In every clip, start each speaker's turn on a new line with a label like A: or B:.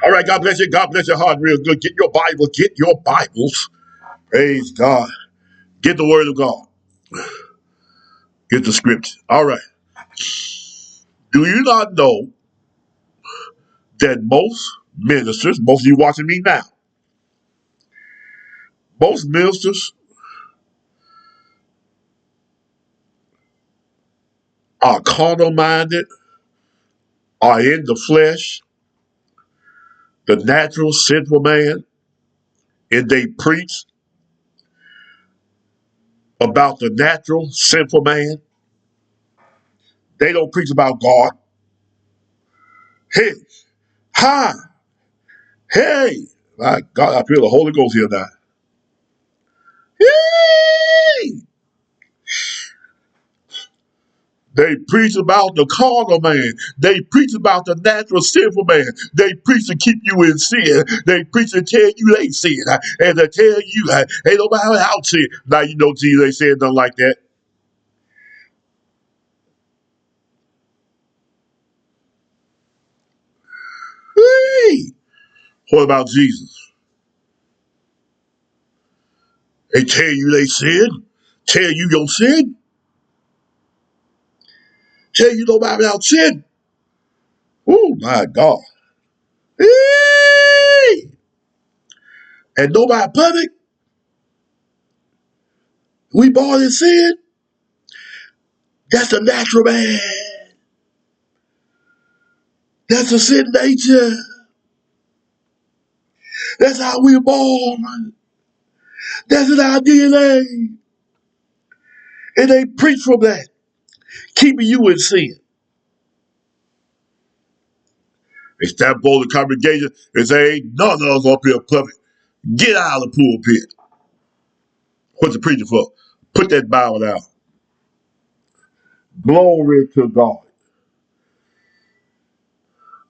A: All right, God bless you. God bless your heart real good. Get your Bible. Get your Bibles. Praise God. Get the word of God. Get the scripture. All right. Do you not know that most ministers, most of you watching me now, most ministers are carnal minded, are in the flesh, the natural sinful man, and they preach about the natural sinful man. They don't preach about God. Hey, hi, hey, my God, I feel the Holy Ghost here now. Hey! They preach about the carnal man. They preach about the natural sinful man. They preach to keep you in sin. They preach to tell you they sin. And to tell you, ain't nobody out sin. Now you know Jesus ain't saying nothing like that. Hey! What about Jesus? They tell you they sin. Tell you your sin. Tell you nobody out sin. Oh my God. Hey! And nobody perfect. We born in sin. That's the natural man. That's the sin nature. That's how we were born. That's in our DNA. And they preach from that, keeping you in sin. They stand before the congregation and say, ain't none of us up here perfect. Get out of the pulpit. What's the preacher for? Put that Bible down. Glory to God.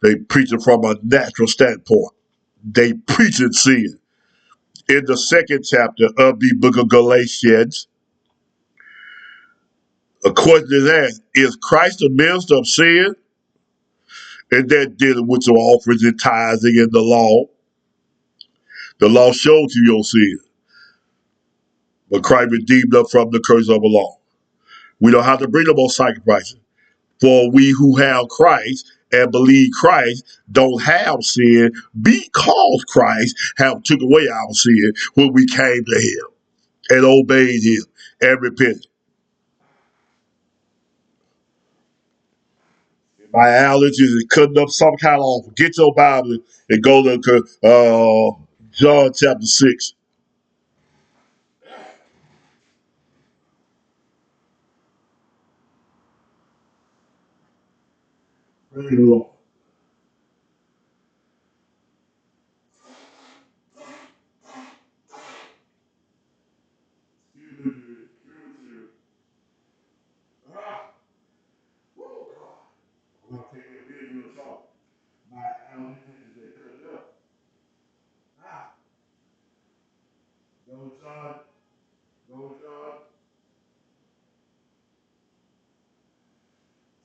A: They preaching from a natural standpoint. They preaching sin. In the second chapter of the book of Galatians, a question is asked, is Christ the minister of sin? And that dealing with your offerings and tithing in the law. The law shows you your sin. But Christ redeemed us from the curse of the law. We don't have to bring up more sacrifices. For we who have Christ and believe Christ don't have sin because Christ have took away our sin when we came to him and obeyed him and repented. My allergies is cutting up some kind of offer. Get your Bible and go to John chapter 6. Praise the Lord.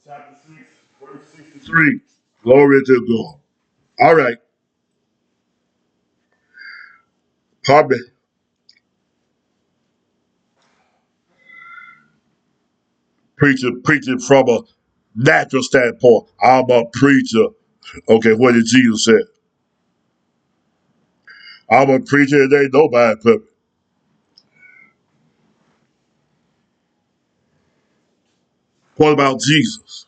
A: Chapter 6, verse 63. Glory to God. All right. Probably preaching from a natural standpoint. I'm a preacher. Okay, what did Jesus say? I'm a preacher and ain't nobody perfect. What about Jesus?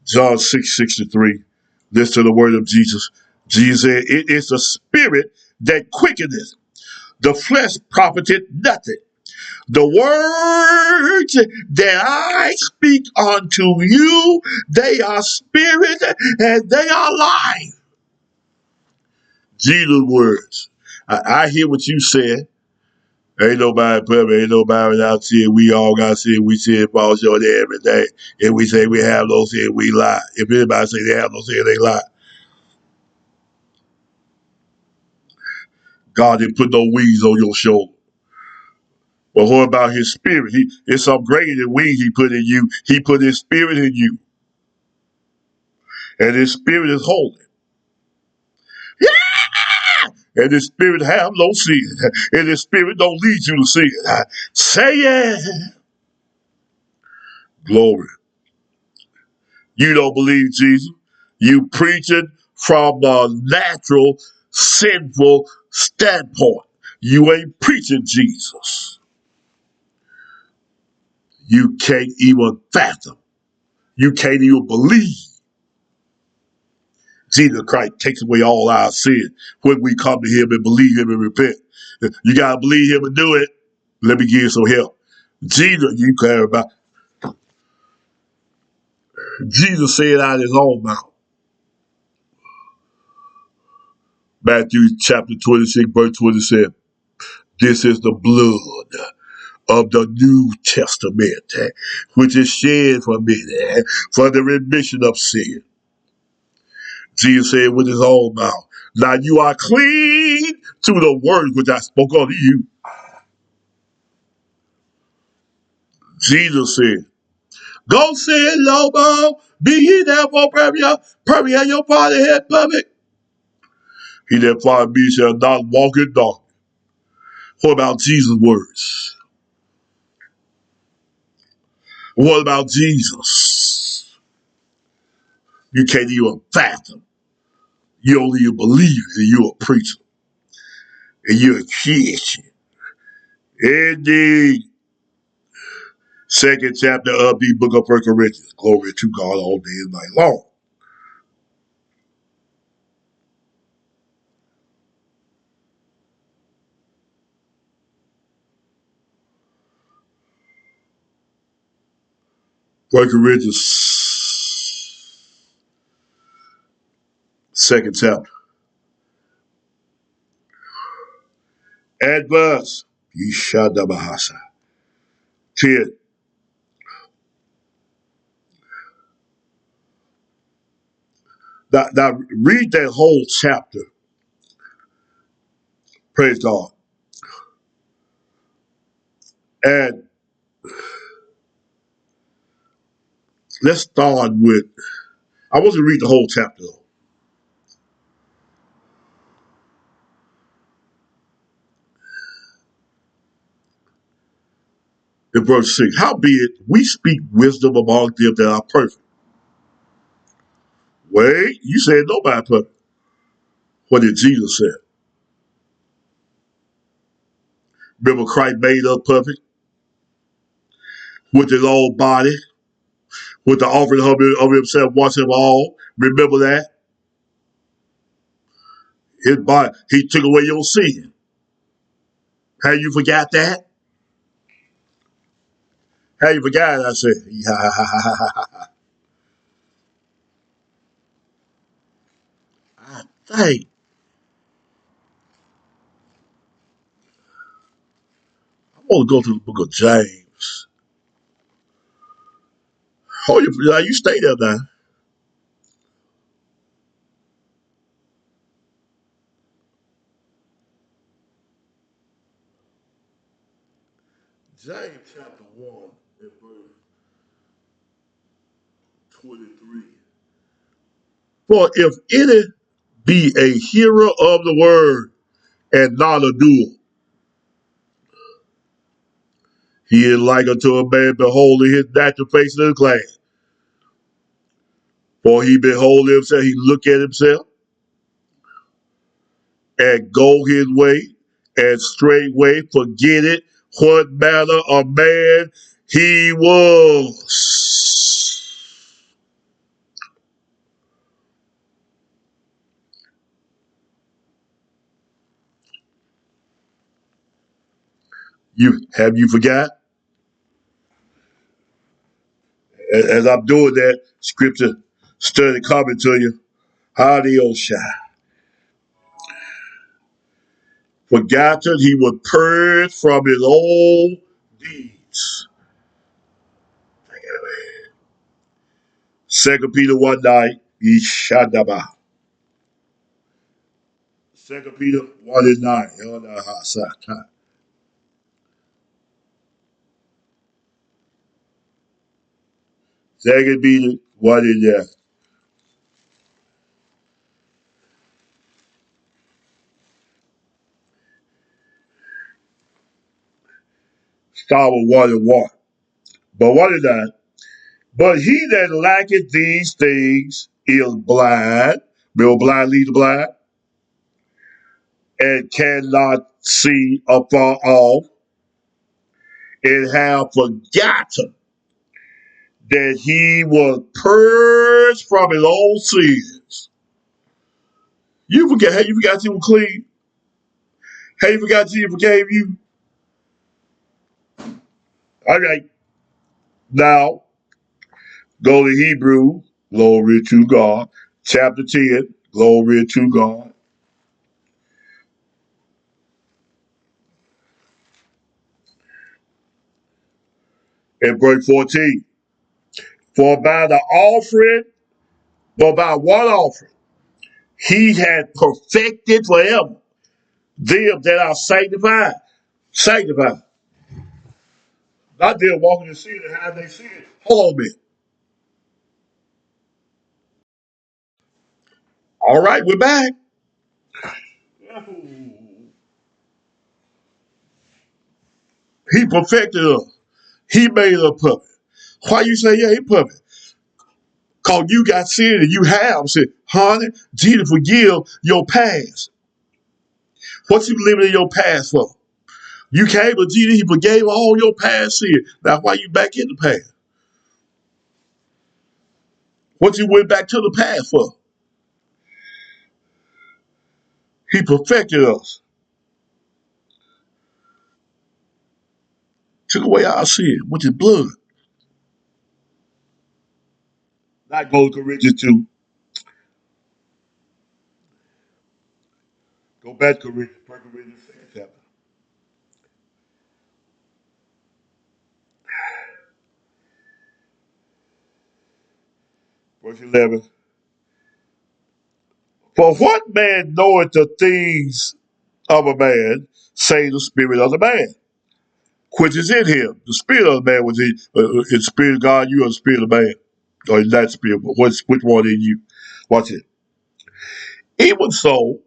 A: John 6:63. Listen to the word of Jesus. Jesus said, it is the spirit that quickeneth. The flesh profited nothing. The words that I speak unto you, they are spirit and they are life. Jesus' words. I hear what you said. Ain't nobody perfect. Ain't nobody without sin. We all got sin. We sin fall short every day. If we say we have no sin, we lie. If anybody say they have no sin, they lie. God didn't put no wings on your shoulder. But what about his spirit? It's something greater than wings he put in you. He put his spirit in you. And his spirit is holy. Yeah! And his spirit have no sin. And his spirit don't lead you to sin. Say it. Glory. You don't believe Jesus. You preaching from a natural, sinful standpoint. You ain't preaching Jesus. You can't even fathom. You can't even believe Jesus Christ takes away all our sin when we come to him and believe him and repent. You got to believe him and do it. Let me give you some help. Jesus, you care about. Jesus said out of his own mouth. Matthew chapter 26, verse 27. This is the blood of the New Testament, which is shed for many, for the remission of sin. Jesus said with his own mouth, now you are clean to the word which I spoke unto you. Jesus said, go sin no more, be ye therefore permeate your body head public. He that follows me shall not walk in darkness. What about Jesus' words? What about Jesus? You can't even fathom. You don't even believe that you're a preacher. And you're a Christian. Indeed. Second chapter of the book of 1 Corinthians. Glory to God all day and night long. First Corinthians, second chapter. And verse, Yishadabahasa. 10. Now read that whole chapter. Praise God. And let's start with, I want to read the whole chapter though. In verse 6, howbeit we speak wisdom among them that are perfect. Wait, you said nobody perfect. What did Jesus say? Remember Christ made us perfect with his own body, with the offering of himself once and for all. Remember that? His body, he took away your sin. How you forgot that? How you forgot? I said, I think. I want to go to the book of James. Oh, you stay there now. James chapter 1 and verse 23. For if any be a hearer of the word and not a doer, he is like unto a man beholding his natural face in the glass. For he behold himself, he look at himself and go his way and straightway forget it what manner of man he was. You forgot? As I'm doing that, scripture study coming to you. Hallelujah. Forgotten he was purged from his old deeds. Second Peter 1:9. Ishadaba. Second Peter 1:9. Second Peter 1:9. Start with 1:1. But 1:9. But he that lacketh these things is blind. Will blind lead the blind? And cannot see afar off, and have forgotten that he was purged from his old sins. You forget how you forgot you were clean? How you forgot Jesus forgave you? All right. Now, go to Hebrew, glory to God. Chapter 10, glory to God. And verse 14. For by the offering, for by one offering, he had perfected forever them that are sanctified. Sanctified. Not them walking in sin and how they sin. Hold on a minute. All right, we're back. He perfected us. He made us perfect. Why you say, yeah, he perfect? Because you got sin and you have sin. Honey, Jesus forgive your past. What you living in your past for? You came to Jesus, he forgave all your past sin. Now why you back in the past? What you went back to the past for? He perfected us. Took away our sin with his blood. Not go to Corinthians 2. Go back to Corinthians, 1 Corinthians 2nd chapter. Verse 11. For what man knoweth the things of a man, save the spirit of the man, which is in him? The spirit of the man was in the spirit of God, you are the spirit of man. Or in that spirit, but which one in you? Watch it. Even so,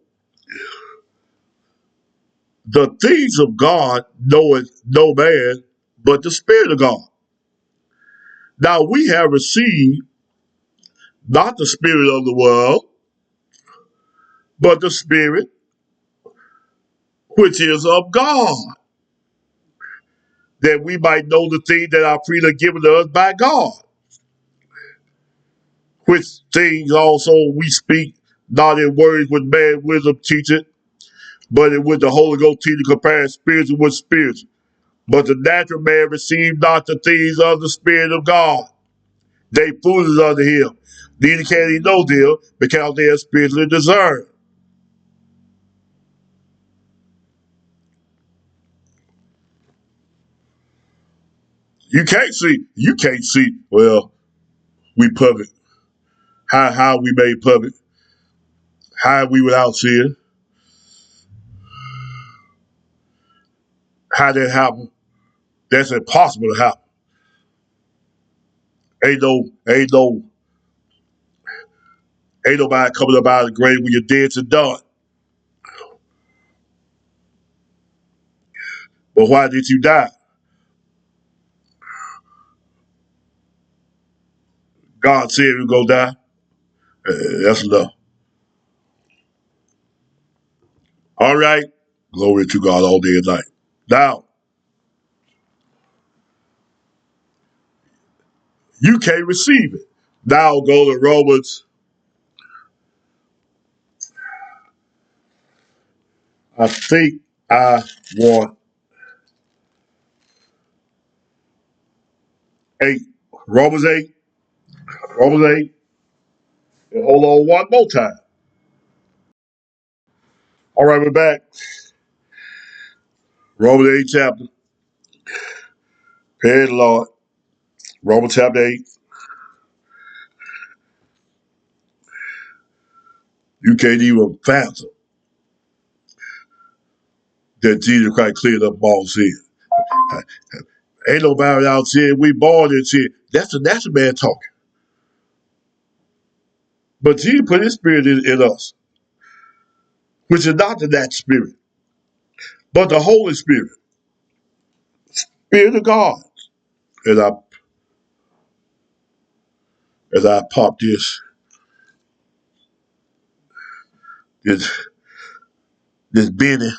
A: the things of God knoweth no man but the Spirit of God. Now we have received not the spirit of the world, but the Spirit which is of God, that we might know the things that are freely given to us by God. Which things also we speak, not in words with man wisdom teaching, but in with the Holy Ghost teaching, comparing spiritual with spiritual. But the natural man received not the things of the Spirit of God. They foolishness unto him. Neither can he know them because they are spiritually discerned. You can't see, well, we public. How we made public. How we without sin. How that happened. That's impossible to happen. Ain't nobody coming up out of the grave when you're dead and done. But why did you die? God said you go die. That's enough. All right. Glory to God all day and night. Now, you can't receive it. Now go to Romans. I think I want 8. Romans 8. Romans 8. And hold on one more time. All right, we're back. Romans 8 chapter. Praise the Lord. Romans chapter 8. You can't even fathom that Jesus Christ cleared up all sin. Ain't nobody out sin. We born in sin. That's a natural man talking. But Jesus put his spirit in us, which is not the natural spirit, but the Holy Spirit. Spirit of God. As I pop this this Benny.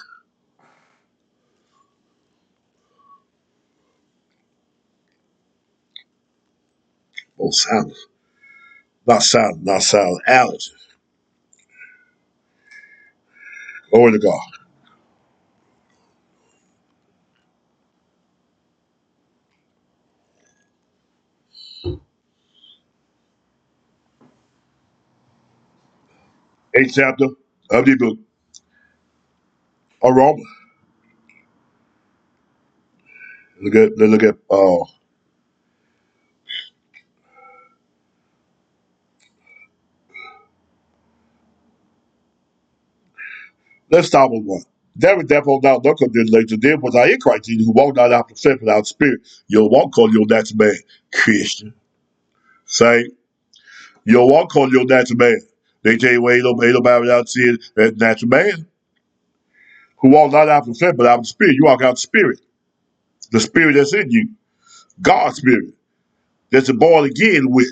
A: Oh, silence. Not silence. Allergies. Glory to God. Eighth chapter of the book of Romans. Let's start with one. There is therefore now no condemnation. There was I in Christ Jesus who walked not after flesh but out spirit. You don't walk on your natural man, Christian. Say, you don't walk on your natural man. They tell you, well, ain't nobody without sin, that's natural man. Who walk not after flesh but out the spirit. You walk out the spirit. The spirit that's in you. God's spirit. That's born again with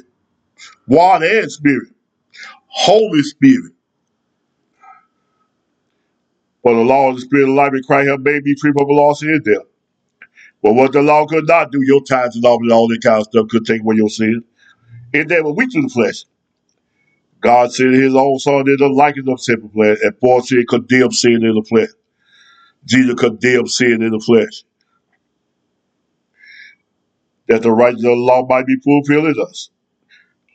A: water and spirit. Holy Spirit. For the law of the Spirit of life in Christ have made me free from the law of sin and death. But what the law could not do, your tithes and all that kind of stuff could take away your sin. And they were weak to the flesh. God sent his own son in the likeness of sinful flesh, and for sin condemned sin in the flesh. Jesus condemned sin in the flesh. That the righteousness of the law might be fulfilled in us,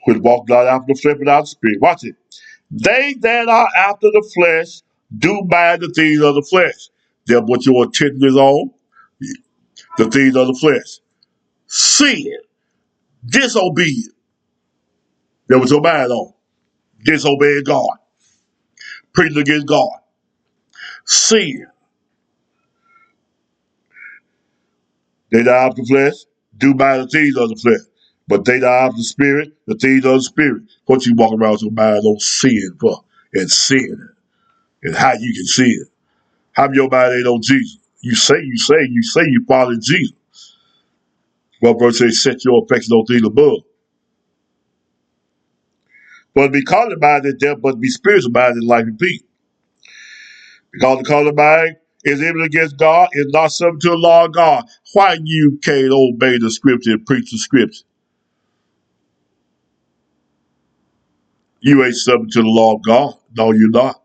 A: which walk not after the flesh but after the spirit. Watch it. They that are after the flesh do mind the things of the flesh. That's what your attention is on, the things of the flesh. Sin, disobedience. That's what your mind on. Disobeying God, preaching against God. Sin, they that are after the flesh do mind the things of the flesh. But they that are after the spirit, the things of the spirit. What you walk around with your mind on sin for, and sin, and how you can sin. How your mind ain't on Jesus? You say you follow Jesus. Well, verse says, set your affection on things above. But be carnal minded in death, but be spiritual minded in life and peace. Because the carnal mind is enmity against God, is not subject to the law of God. Why you can't obey the scripture and preach the scripture? You ain't subject to the law of God. No, you're not.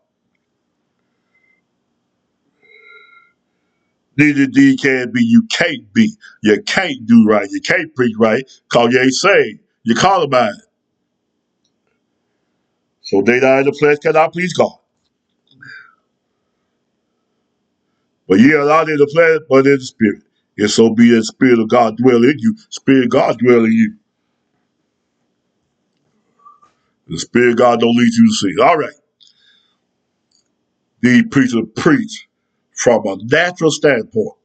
A: Neither you can be, you can't be. You can't do right. You can't preach right because you ain't saved. You're carnal minded. So they that are in the flesh cannot please God. But ye are not in the flesh, but in the spirit. If so be that the spirit of God dwell in you, spirit of God dwell in you. The spirit of God don't lead you to sin. All right. These preachers preach from a natural standpoint.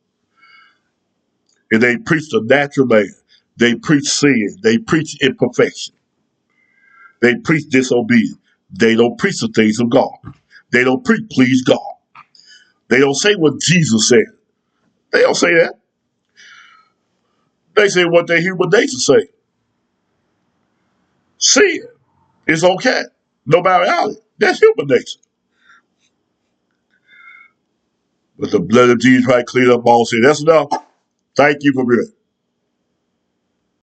A: And they preach the natural man. They preach sin. They preach imperfection. They preach disobedience. They don't preach the things of God. They don't preach please God. They don't say what Jesus said. They don't say that. They say what their human nature say. Sin is okay. No reality. That's human nature. But the blood of Jesus Christ cleaned up all sin. That's enough. Thank you for being.